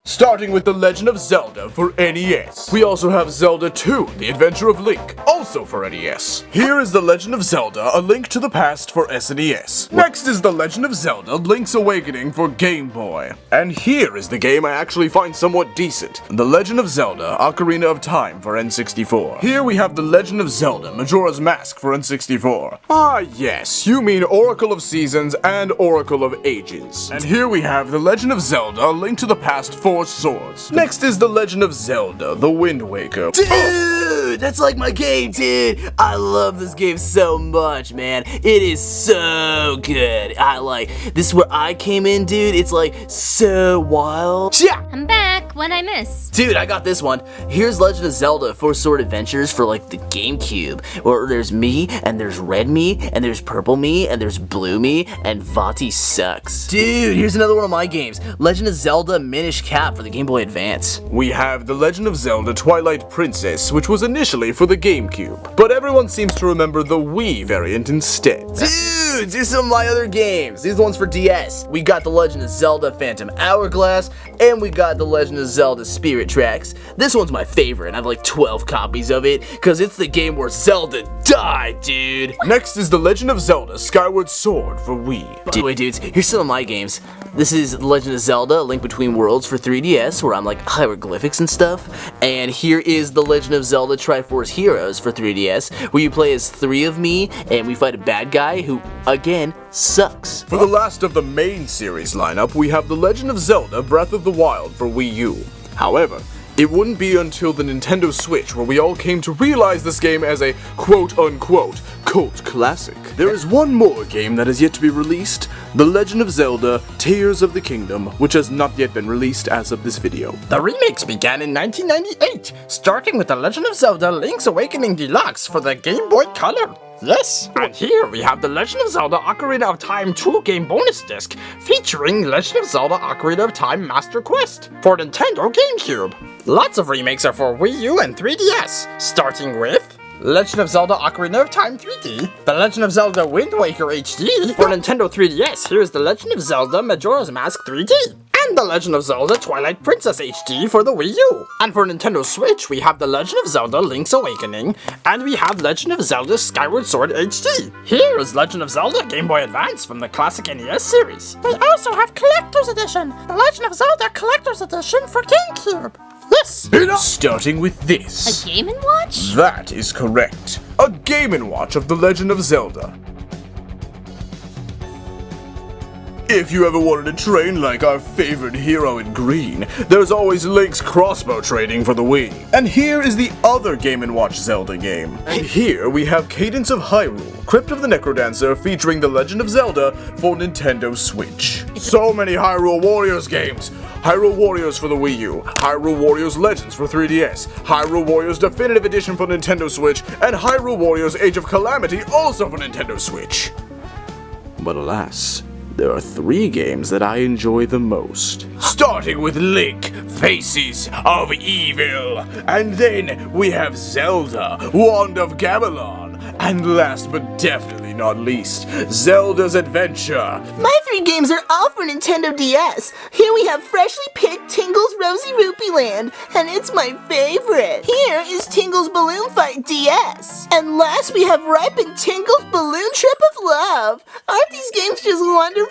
starting with The Legend of Zelda for NES. We also have Zelda 2, The Adventure of Link, also for NES. Here is The Legend of Zelda, A Link to the Past for SNES. Next is The Legend of Zelda, Link's Awakening for Game Boy. And here is the game I actually find somewhat decent, The Legend of Zelda, Ocarina of Time for N64. Here we have The Legend of Zelda, Majora's Mask for N64. Ah yes, you mean Oracle of Seasons and Oracle of Ages. And here we have The Legend of Zelda, A Link to the Past, Four Swords. Next is The Legend of Zelda, The Wind Waker. Dude, that's like my game, dude. I love this game so much, man. It is so good. This is where I came in, dude. It's like so wild. Yeah. I'm back. What'd I miss? Dude, I got this one. Here's Legend of Zelda Four Sword Adventures for like the GameCube, where there's me, and there's red me, and there's purple me, and there's blue me, and Vati sucks. Dude, here's another one of my games. Legend of Zelda Minish Cap for the Game Boy Advance. We have The Legend of Zelda Twilight Princess, which was initially for the GameCube, but everyone seems to remember the Wii variant instead. Dude, these are some of my other games. These are the ones for DS. We got The Legend of Zelda Phantom Hourglass, and we got The Legend of Zelda Spirit Tracks. This one's my favorite. I have like 12 copies of it, because it's the game where Zelda died, dude. Next is The Legend of Zelda Skyward Sword for Wii. By the way, dudes, here's some of my games. This is The Legend of Zelda, A Link Between Worlds for 3DS, where I'm like hieroglyphics and stuff. And here is The Legend of Zelda Triforce Heroes for 3DS, where you play as three of me, and we fight a bad guy who, again, sucks. For the last of the main series lineup, we have The Legend of Zelda Breath of the Wild for Wii U. However, it wouldn't be until the Nintendo Switch where we all came to realize this game as a quote-unquote cult classic. There is one more game that has yet to be released, The Legend of Zelda Tears of the Kingdom, which has not yet been released as of this video. The remakes began in 1998, starting with The Legend of Zelda Link's Awakening Deluxe for the Game Boy Color. Yes, and here we have The Legend of Zelda Ocarina of Time 2 game bonus disc, featuring Legend of Zelda Ocarina of Time Master Quest for Nintendo GameCube. Lots of remakes are for Wii U and 3DS, starting with Legend of Zelda Ocarina of Time 3D, The Legend of Zelda Wind Waker HD for Nintendo 3DS. Here's The Legend of Zelda Majora's Mask 3D, and The Legend of Zelda Twilight Princess HD for the Wii U. And for Nintendo Switch, we have The Legend of Zelda Link's Awakening, and we have Legend of Zelda Skyward Sword HD. Here is Legend of Zelda Game Boy Advance from the classic NES series. We also have Collector's Edition, The Legend of Zelda Collector's Edition for GameCube. Yes! Starting with this. A Game & Watch? That is correct. A Game & Watch of The Legend of Zelda. If you ever wanted to train like our favorite hero in green, there's always Link's crossbow training for the Wii. And here is the other Game & Watch Zelda game. And here we have Cadence of Hyrule, Crypt of the Necrodancer featuring The Legend of Zelda for Nintendo Switch. So many Hyrule Warriors games! Hyrule Warriors for the Wii U, Hyrule Warriors Legends for 3DS, Hyrule Warriors Definitive Edition for Nintendo Switch, and Hyrule Warriors Age of Calamity also for Nintendo Switch. But alas, there are three games that I enjoy the most. Starting with Link, Faces of Evil. And then we have Zelda, Wand of Gamelon. And last but definitely not least, Zelda's Adventure. My three games are all for Nintendo DS. Here we have freshly picked Tingle's Rosy Rupee Land, and it's my favorite. Here is Tingle's Balloon Fight DS. And last we have ripened Tingle's Balloon Trip of Love. Aren't these games just wonderful?